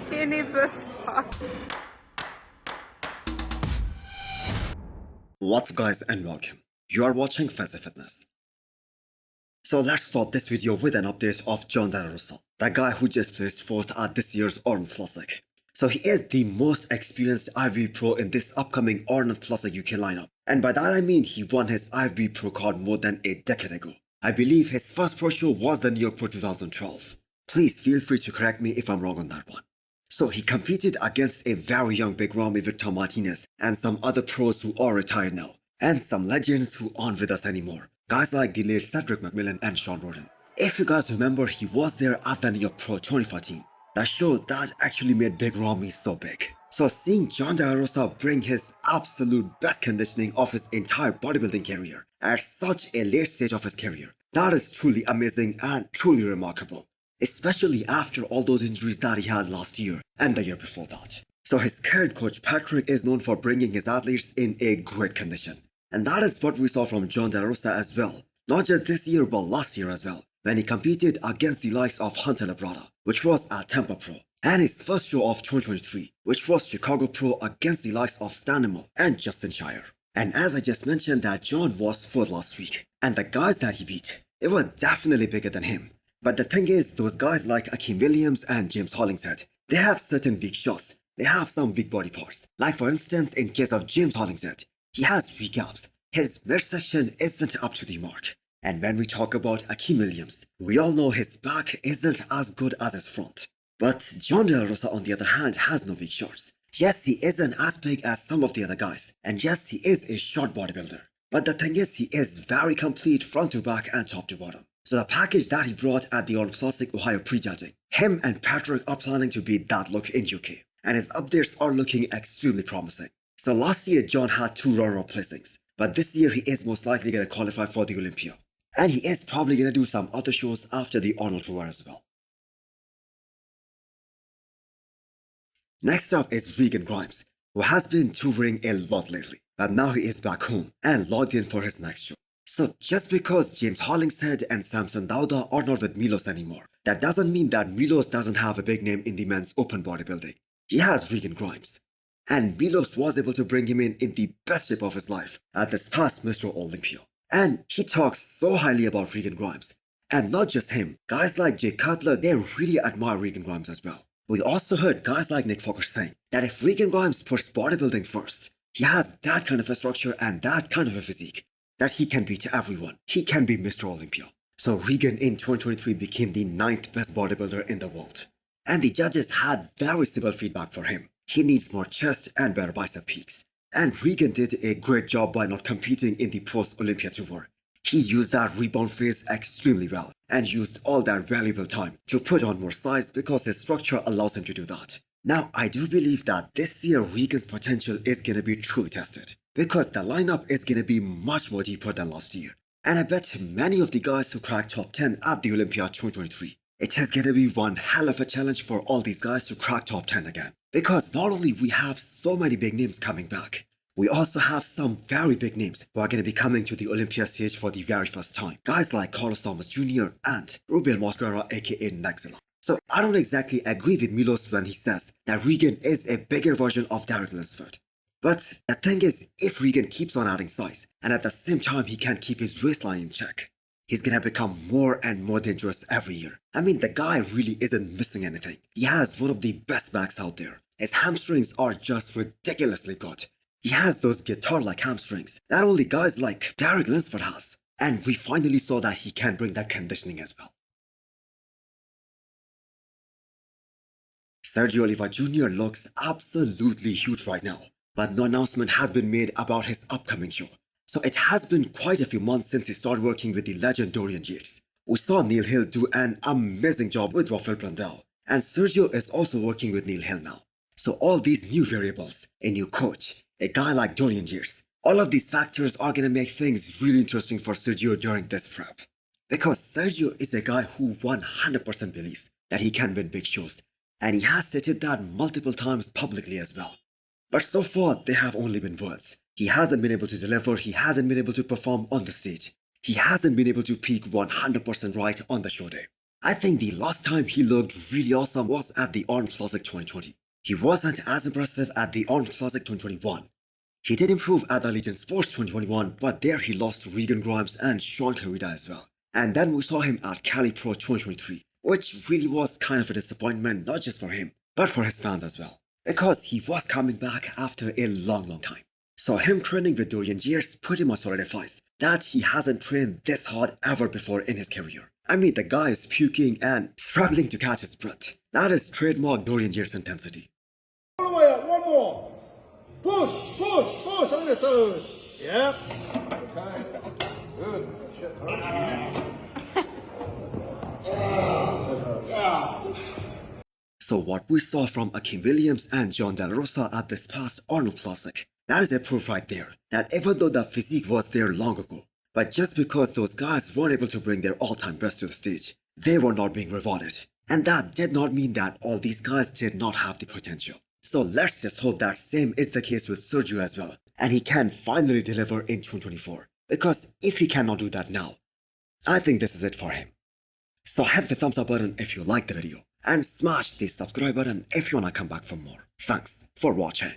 He needs a shot. What's up guys and welcome. You are watching Fazi Fitness. So let's start this video with an update of Jon De La Rosa, the guy who just placed 4th at this year's Arnold Classic. So he is the most experienced IFBB Pro in this upcoming Arnold Classic UK lineup. And by that I mean he won his IFBB Pro card more than a decade ago. I believe his first pro show was the New York Pro 2012. Please feel free to correct me if I'm wrong on that one. So he competed against a very young Big Ramy Victor Martinez and some other pros who are retired now, and some legends who aren't with us anymore. Guys like the late Cedric McMillan and Sean Roden. If you guys remember, he was there at the New York Pro 2014. That show that actually made Big Ramy so big. So seeing Jon De La Rosa bring his absolute best conditioning of his entire bodybuilding career at such a late stage of his career, that is truly amazing and truly remarkable. Especially after all those injuries that he had last year and the year before that. So his current coach Patrick is known for bringing his athletes in a great condition. And that is what we saw from Jon De La Rosa as well. Not just this year but last year as well, when he competed against the likes of Hunter Labrada, which was at Tampa Pro, and his first show of 2023, which was Chicago Pro against the likes of Stan Nimmo and Justin Shire. And as I just mentioned that Jon was 4th last week, and the guys that he beat, they were definitely bigger than him. But the thing is, those guys like Akim Williams and James Hollingshead, they have certain weak shots. They have some weak body parts. Like for instance, in case of James Hollingshead, he has weak abs. His midsection isn't up to the mark. And when we talk about Akim Williams, we all know his back isn't as good as his front. But Jon De La Rosa on the other hand has no weak shots. Yes, he isn't as big as some of the other guys. And yes, he is a short bodybuilder. But the thing is, he is very complete front to back and top to bottom. So the package that he brought at the Arnold Classic Ohio prejudging, him and Patrick are planning to be that look in UK, and his updates are looking extremely promising. So last year Jon had 2 runner-up placings, but this year he is most likely going to qualify for the Olympia. And he is probably going to do some other shows after the Arnold Tour as well. Next up is Regan Grimes, who has been touring a lot lately, but now he is back home and logged in for his next show. So just because James Hollingshead and Samson Dauda are not with Milos anymore, that doesn't mean that Milos doesn't have a big name in the men's open bodybuilding. He has Regan Grimes. And Milos was able to bring him in the best shape of his life at this past Mr. Olympia. And he talks so highly about Regan Grimes. And not just him, guys like Jay Cutler, they really admire Regan Grimes as well. We also heard guys like Nick Fokker saying that if Regan Grimes puts bodybuilding first, he has that kind of a structure and that kind of a physique, that he can beat everyone. He can be Mr. Olympia. So Regan in 2023 became the 9th best bodybuilder in the world. And the judges had very simple feedback for him. He needs more chest and better bicep peaks. And Regan did a great job by not competing in the post-Olympia tour. He used that rebound phase extremely well and used all that valuable time to put on more size because his structure allows him to do that. Now, I do believe that this year Regan's potential is going to be truly tested, because the lineup is going to be much more deeper than last year. And I bet many of the guys who cracked top 10 at the Olympia 2023, it is going to be one hell of a challenge for all these guys to crack top 10 again. Because not only we have so many big names coming back, we also have some very big names who are going to be coming to the Olympia stage for the very first time. Guys like Carlos Thomas Jr. and Ruben Mosquera aka Nexilla. So I don't exactly agree with Milos when he says that Regan is a bigger version of Derek Lunsford. But the thing is, if Regan keeps on adding size, and at the same time he can keep his waistline in check, he's gonna become more and more dangerous every year. I mean, the guy really isn't missing anything. He has one of the best backs out there. His hamstrings are just ridiculously good. He has those guitar-like hamstrings that only guys like Derek Lunsford has. And we finally saw that he can bring that conditioning as well. Sergio Oliva JR looks absolutely huge right now, but no announcement has been made about his upcoming show. So it has been quite a few months since he started working with the legend Dorian Yates. We saw Neil Hill do an amazing job with Rafael Brandel, and Sergio is also working with Neil Hill now. So all these new variables, a new coach, a guy like Dorian Yates, all of these factors are going to make things really interesting for Sergio during this prep. Because Sergio is a guy who 100% believes that he can win big shows, and he has stated that multiple times publicly as well. But so far, they have only been words. He hasn't been able to deliver, he hasn't been able to perform on the stage. He hasn't been able to peak 100% right on the show day. I think the last time he looked really awesome was at the Arnold Classic 2020. He wasn't as impressive at the Arnold Classic 2021. He did improve at the Legend Sports 2021, but there he lost to Regan Grimes and Sean Carida as well. And then we saw him at Cali Pro 2023, which really was kind of a disappointment, not just for him, but for his fans as well, because he was coming back after a long time. So him training with Dorian Yates pretty much solidifies that he hasn't trained this hard ever before in his career. I mean, the guy is puking and struggling to catch his breath. That is trademark Dorian Yates intensity. All the way up, one more. Push, push, push on the third. Yep. Okay. Good. Shit, So what we saw from Akim Williams and Jon De La Rosa at this past Arnold Classic, that is a proof right there that even though the physique was there long ago, but just because those guys weren't able to bring their all-time best to the stage, they were not being rewarded. And that did not mean that all these guys did not have the potential. So let's just hope that same is the case with Sergio as well, and he can finally deliver in 2024. Because if he cannot do that now, I think this is it for him. So hit the thumbs up button if you liked the video, and smash the subscribe button if you wanna come back for more. Thanks for watching.